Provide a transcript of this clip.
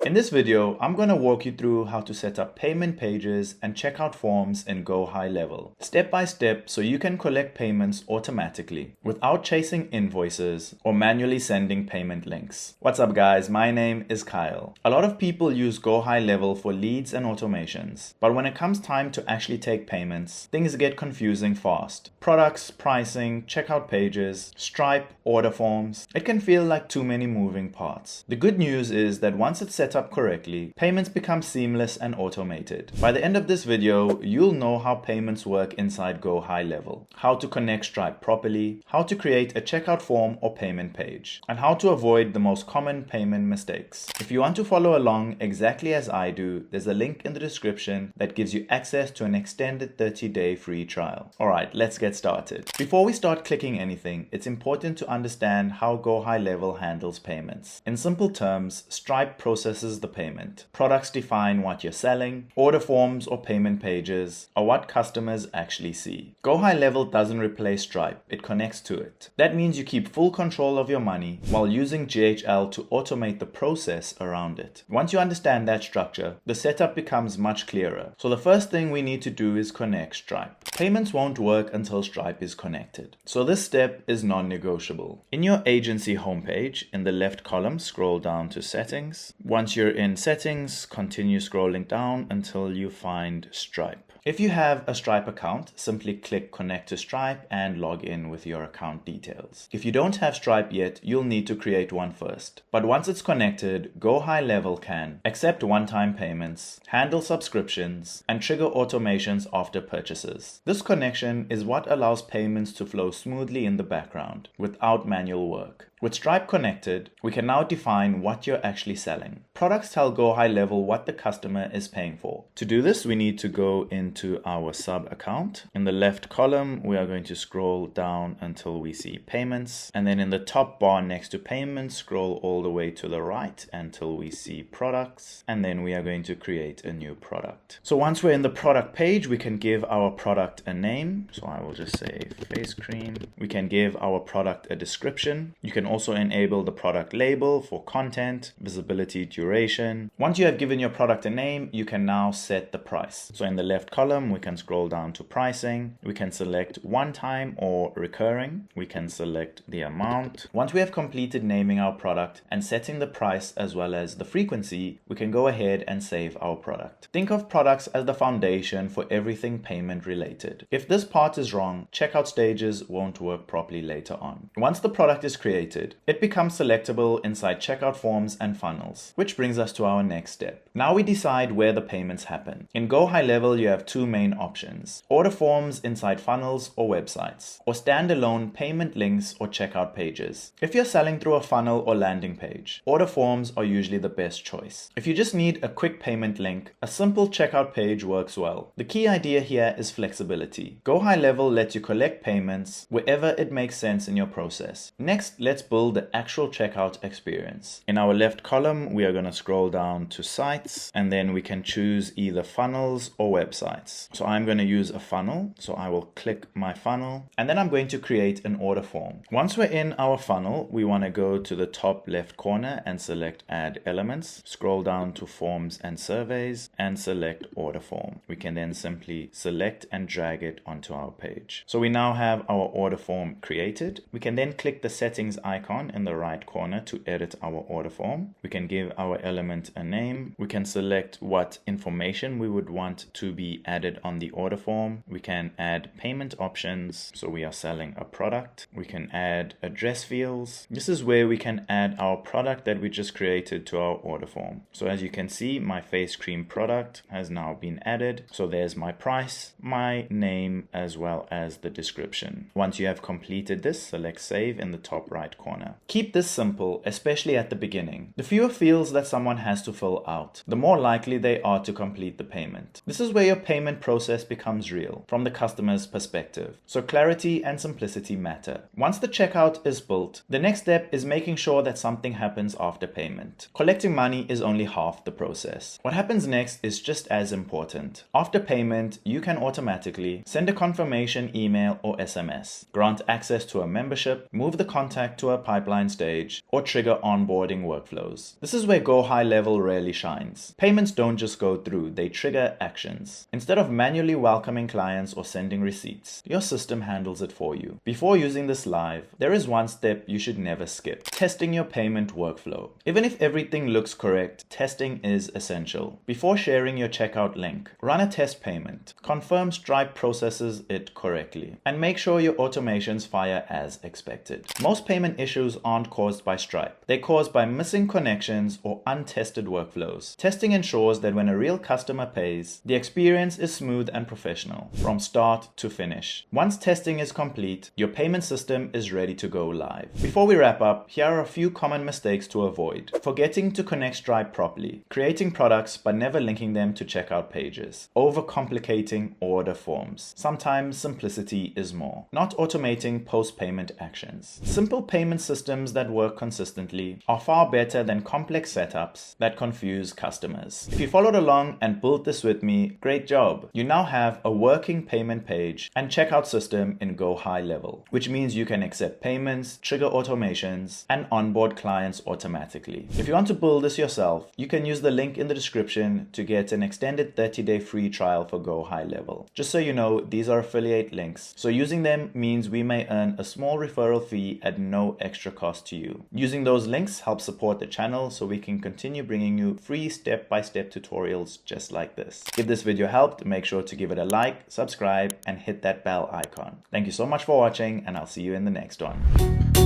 In this video, I'm going to walk you through how to set up payment pages and checkout forms in GoHighLevel, step by step, so you can collect payments automatically without chasing invoices or manually sending payment links. What's up guys, my name is Kyle. A lot of people use GoHighLevel for leads and automations, but when it comes time to actually take payments, things get confusing fast. Products, pricing, checkout pages, Stripe, order forms, it can feel like too many moving parts. The good news is that once it's set up correctly, payments become seamless and automated. By the end of this video, you'll know how payments work inside GoHighLevel, how to connect Stripe properly, how to create a checkout form or payment page, and how to avoid the most common payment mistakes. If you want to follow along exactly as I do, there's a link in the description that gives you access to an extended 30-day free trial. Alright, let's get started. Before we start clicking anything, it's important to understand how GoHighLevel handles payments. In simple terms, Stripe processes the payment. Products define what you're selling. Order forms or payment pages are what customers actually see. GoHighLevel doesn't replace Stripe, it connects to it. That means you keep full control of your money while using GHL to automate the process around it. Once you understand that structure, the setup becomes much clearer. So the first thing we need to do is connect Stripe. Payments won't work until Stripe is connected. So this step is non-negotiable. In your agency homepage, in the left column, scroll down to settings. Once you're in settings, continue scrolling down until you find Stripe. If you have a Stripe account, simply click connect to Stripe and log in with your account details. If you don't have Stripe yet, you'll need to create one first. But once it's connected, GoHighLevel can accept one-time payments, handle subscriptions, and trigger automations after purchases. This connection is what allows payments to flow smoothly in the background without manual work. With Stripe connected, we can now define what you're actually selling. Products tell GoHighLevel what the customer is paying for. To do this, we need to go into our sub account. In the left column, we are going to scroll down until we see payments. And then in the top bar next to payments, scroll all the way to the right until we see products. And then we are going to create a new product. So once we're in the product page, we can give our product a name. So I will just say face cream. We can give our product a description. You can also enable the product label for content, visibility, duration. Once you have given your product a name, you can now set the price. So in the left column, we can scroll down to pricing. We can select one time or recurring. We can select the amount. Once we have completed naming our product and setting the price as well as the frequency, we can go ahead and save our product. Think of products as the foundation for everything payment related. If this part is wrong, checkout stages won't work properly later on. Once the product is created, it becomes selectable inside checkout forms and funnels, which brings us to our next step. Now we decide where the payments happen. In GoHighLevel, you have two main options: order forms inside funnels or websites, or standalone payment links or checkout pages. If you're selling through a funnel or landing page, order forms are usually the best choice. If you just need a quick payment link, a simple checkout page works well. The key idea here is flexibility. GoHighLevel lets you collect payments wherever it makes sense in your process. Next, let's build the actual checkout experience. In our left column, we are going to scroll down to sites, and then we can choose either funnels or websites. So I'm going to use a funnel. So I will click my funnel, and then I'm going to create an order form. Once we're in our funnel, we want to go to the top left corner and select add elements, scroll down to forms and surveys, and select order form. We can then simply select and drag it onto our page. So we now have our order form created. We can then click the settings icon in the right corner to edit our order form. We can give our element a name. We can select what information we would want to be added on the order form. We can add payment options. So we are selling a product. We can add address fields. This is where we can add our product that we just created to our order form. So as you can see, my face cream product has now been added. So there's my price, my name, as well as the description. Once you have completed this, select save in the top right corner. Keep this simple, especially at the beginning. The fewer fields that someone has to fill out, the more likely they are to complete the payment. This is where your payment process becomes real from the customer's perspective. So clarity and simplicity matter. Once the checkout is built, the next step is making sure that something happens after payment. Collecting money is only half the process. What happens next is just as important. After payment, you can automatically send a confirmation email or SMS, grant access to a membership, move the contact to a customer pipeline stage or trigger onboarding workflows. This is where GoHighLevel really shines. Payments don't just go through, they trigger actions. Instead of manually welcoming clients or sending receipts, your system handles it for you. Before using this live, there is one step you should never skip: testing your payment workflow. Even if everything looks correct, testing is essential. Before sharing your checkout link, run a test payment. Confirm Stripe processes it correctly, and make sure your automations fire as expected. Most payment issues aren't caused by Stripe. They're caused by missing connections or untested workflows. Testing ensures that when a real customer pays, the experience is smooth and professional from start to finish. Once testing is complete, your payment system is ready to go live. Before we wrap up, here are a few common mistakes to avoid. Forgetting to connect Stripe properly, creating products but never linking them to checkout pages, overcomplicating order forms. Sometimes simplicity is more. Not automating post-payment actions. Simple payment systems that work consistently are far better than complex setups that confuse customers. If you followed along and built this with me, great job. You now have a working payment page and checkout system in GoHighLevel, which means you can accept payments, trigger automations, and onboard clients automatically. If you want to build this yourself, you can use the link in the description to get an extended 30-day free trial for GoHighLevel. Just so you know, these are affiliate links, so using them means we may earn a small referral fee at no extra cost to you. Using those links helps support the channel so we can continue bringing you free step-by-step tutorials just like this. If this video helped, make sure to give it a like, subscribe, and hit that bell icon. Thank you so much for watching, and I'll see you in the next one.